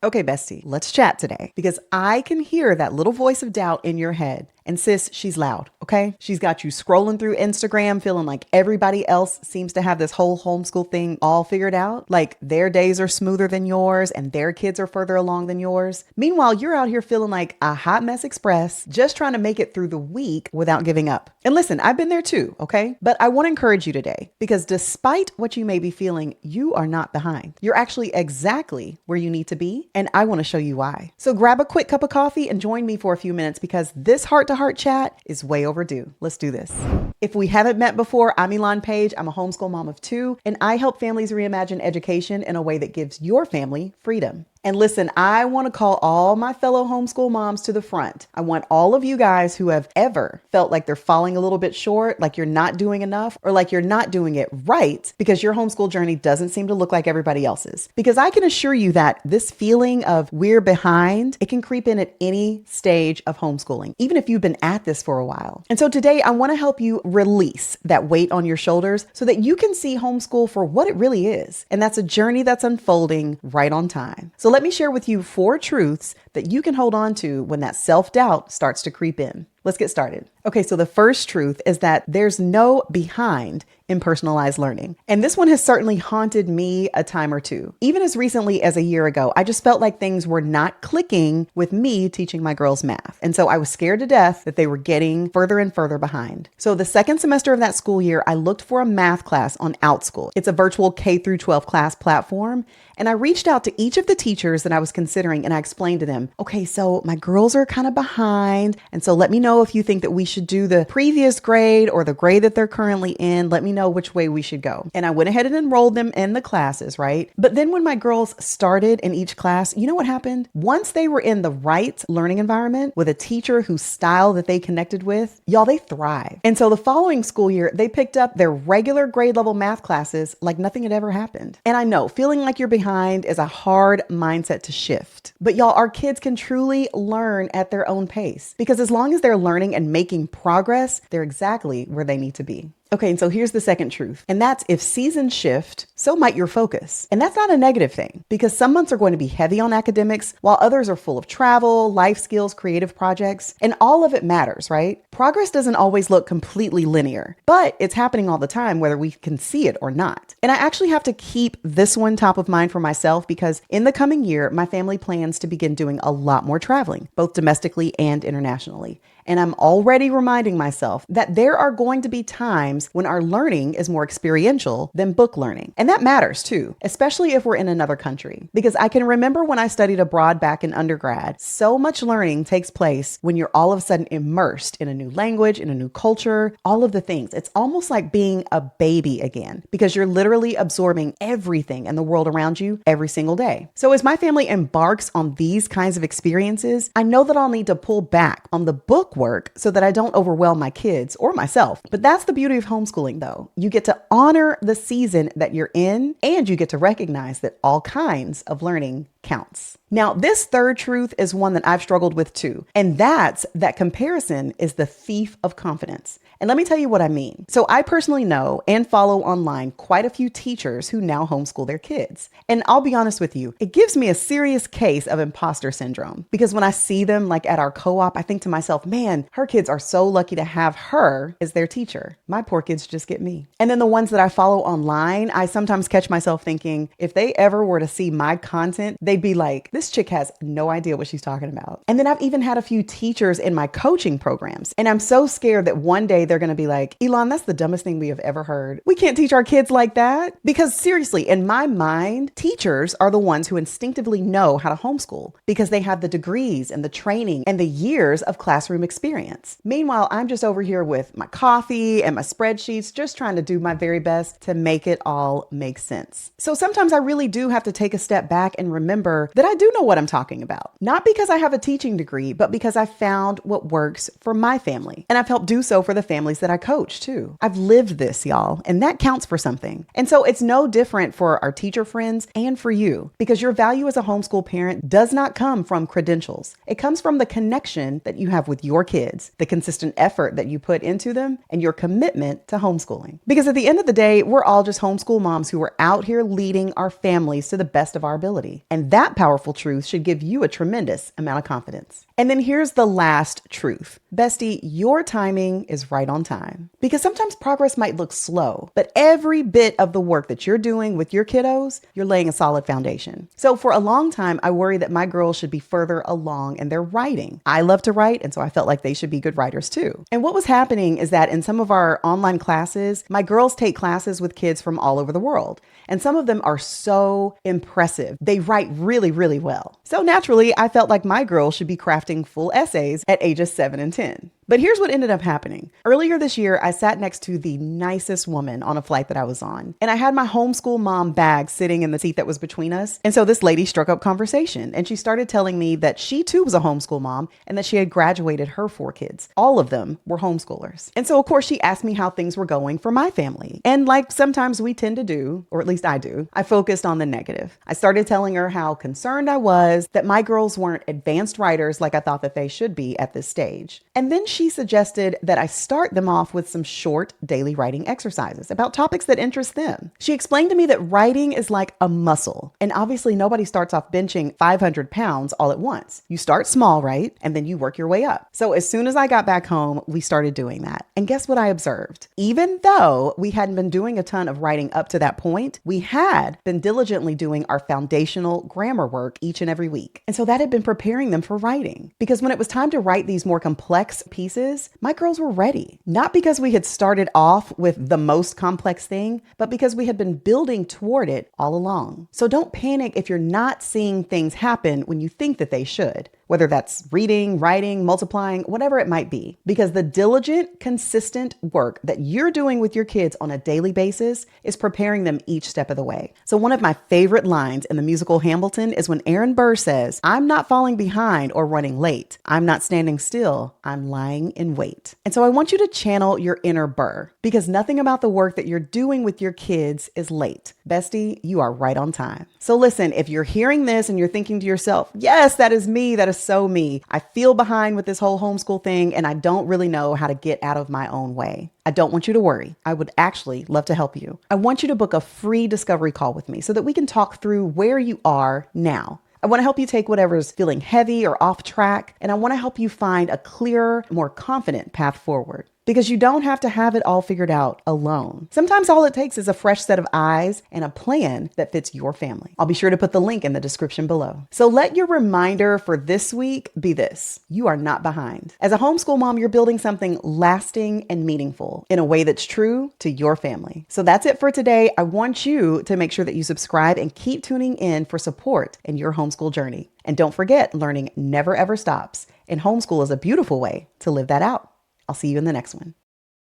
Okay, bestie, let's chat today because I can hear that little voice of doubt in your head. And sis, she's loud, okay? She's got you scrolling through Instagram feeling like everybody else seems to have this whole homeschool thing all figured out. Like their days are smoother than yours and their kids are further along than yours. Meanwhile, you're out here feeling like a hot mess express, just trying to make it through the week without giving up. And listen, I've been there too, okay? But I want to encourage you today because despite what you may be feeling, you are not behind. You're actually exactly where you need to be. And I want to show you why. So grab a quick cup of coffee and join me for a few minutes because this heart-to-heart chat is way overdue. Let's do this. If we haven't met before, I'm Elon Page. I'm a homeschool mom of two, and I help families reimagine education in a way that gives your family freedom. And listen, I want to call all my fellow homeschool moms to the front. I want all of you guys who have ever felt like they're falling a little bit short, like you're not doing enough, or like you're not doing it right because your homeschool journey doesn't seem to look like everybody else's. Because I can assure you that this feeling of we're behind, it can creep in at any stage of homeschooling, even if you've been at this for a while. And so today I want to help you release that weight on your shoulders so that you can see homeschool for what it really is. And that's a journey that's unfolding right on time. So let me share with you 4 truths that you can hold on to when that self-doubt starts to creep in. Let's get started. Okay, so the first truth is that there's no behind in personalized learning. And this one has certainly haunted me a time or two. Even as recently as a year ago, I just felt like things were not clicking with me teaching my girls math. And so I was scared to death that they were getting further and further behind. So the second semester of that school year, I looked for a math class on OutSchool. It's a virtual K through 12 class platform. And I reached out to each of the teachers that I was considering and I explained to them, okay, so my girls are kind of behind. And so let me know if you think that we should do the previous grade or the grade that they're currently in. Let me know which way we should go. And I went ahead and enrolled them in the classes, right? But then when my girls started in each class, you know what happened? Once they were in the right learning environment with a teacher whose style that they connected with, y'all, they thrived. And so the following school year, they picked up their regular grade level math classes like nothing had ever happened. And I know feeling like you're behind is a hard mindset to shift. But y'all, our kids can truly learn at their own pace because as long as they're learning and making progress, they're exactly where they need to be. Okay, and so here's the second truth, and that's if seasons shift, so might your focus. And that's not a negative thing because some months are going to be heavy on academics while others are full of travel, life skills, creative projects, and all of it matters, right? Progress doesn't always look completely linear, but it's happening all the time whether we can see it or not. And I actually have to keep this one top of mind for myself because in the coming year, my family plans to begin doing a lot more traveling, both domestically and internationally. And I'm already reminding myself that there are going to be times when our learning is more experiential than book learning. And that matters too, especially if we're in another country. Because I can remember when I studied abroad back in undergrad, so much learning takes place when you're all of a sudden immersed in a new language, in a new culture, all of the things. It's almost like being a baby again because you're literally absorbing everything in the world around you every single day. So as my family embarks on these kinds of experiences, I know that I'll need to pull back on the book work so that I don't overwhelm my kids or myself. But that's the beauty of homeschooling though. You get to honor the season that you're in and you get to recognize that all kinds of learning counts. Now, this third truth is one that I've struggled with too, and that's that comparison is the thief of confidence. And let me tell you what I mean. So I personally know and follow online quite a few teachers who now homeschool their kids. And I'll be honest with you, it gives me a serious case of imposter syndrome because when I see them like at our co-op, I think to myself, man, her kids are so lucky to have her as their teacher. My poor kids just get me. And then the ones that I follow online, I sometimes catch myself thinking, if they ever were to see my content, they'd be like, this chick has no idea what she's talking about. And then I've even had a few teachers in my coaching programs. And I'm so scared that one day they're going to be like, Elon, that's the dumbest thing we have ever heard. We can't teach our kids like that. Because seriously, in my mind, teachers are the ones who instinctively know how to homeschool because they have the degrees and the training and the years of classroom experience. Meanwhile, I'm just over here with my coffee and my spreadsheets, just trying to do my very best to make it all make sense. So sometimes I really do have to take a step back and remember that I do know what I'm talking about. Not because I have a teaching degree, but because I found what works for my family. And I've helped do so for the family families that I coach too. I've lived this, y'all, and that counts for something. And so it's no different for our teacher friends and for you, because your value as a homeschool parent does not come from credentials. It comes from the connection that you have with your kids, the consistent effort that you put into them, and your commitment to homeschooling. Because at the end of the day, we're all just homeschool moms who are out here leading our families to the best of our ability. And that powerful truth should give you a tremendous amount of confidence. And then here's the last truth. Bestie, your timing is right on time. Because sometimes progress might look slow, but every bit of the work that you're doing with your kiddos, you're laying a solid foundation. So for a long time, I worried that my girls should be further along in their writing. I love to write, and so I felt like they should be good writers too. And what was happening is that in some of our online classes, my girls take classes with kids from all over the world. And some of them are so impressive. They write really, really well. So naturally, I felt like my girls should be crafting full essays at ages 7 and 10. But here's what ended up happening. Earlier this year, I sat next to the nicest woman on a flight that I was on, and I had my homeschool mom bag sitting in the seat that was between us. And so this lady struck up conversation, and she started telling me that she too was a homeschool mom and that she had graduated her 4 kids. All of them were homeschoolers. And so of course she asked me how things were going for my family. And like sometimes we tend to do, or at least I do, I focused on the negative. I started telling her how concerned I was that my girls weren't advanced writers like I thought that they should be at this stage. And then she suggested that I start them off with some short daily writing exercises about topics that interest them. She explained to me that writing is like a muscle. And obviously nobody starts off benching 500 pounds all at once. You start small, right? And then you work your way up. So as soon as I got back home, we started doing that. And guess what I observed? Even though we hadn't been doing a ton of writing up to that point, we had been diligently doing our foundational grammar work each and every week. And so that had been preparing them for writing. Because when it was time to write these more complex pieces, my girls were ready. Not because we had started off with the most complex thing, but because we had been building toward it all along. So don't panic if you're not seeing things happen when you think that they should. Whether that's reading, writing, multiplying, whatever it might be. Because the diligent, consistent work that you're doing with your kids on a daily basis is preparing them each step of the way. So one of my favorite lines in the musical Hamilton is when Aaron Burr says, "I'm not falling behind or running late. I'm not standing still. I'm lying in wait." And so I want you to channel your inner Burr, because nothing about the work that you're doing with your kids is late. Bestie, you are right on time. So listen, if you're hearing this and you're thinking to yourself, yes, that is me. That is so me. I feel behind with this whole homeschool thing and I don't really know how to get out of my own way. I don't want you to worry. I would actually love to help you. I want you to book a free discovery call with me so that we can talk through where you are now. I want to help you take whatever's feeling heavy or off track, and I want to help you find a clearer, more confident path forward. Because you don't have to have it all figured out alone. Sometimes all it takes is a fresh set of eyes and a plan that fits your family. I'll be sure to put the link in the description below. So let your reminder for this week be this: you are not behind. As a homeschool mom, you're building something lasting and meaningful in a way that's true to your family. So that's it for today. I want you to make sure that you subscribe and keep tuning in for support in your homeschool journey. And don't forget, learning never ever stops. And homeschool is a beautiful way to live that out. I'll see you in the next one.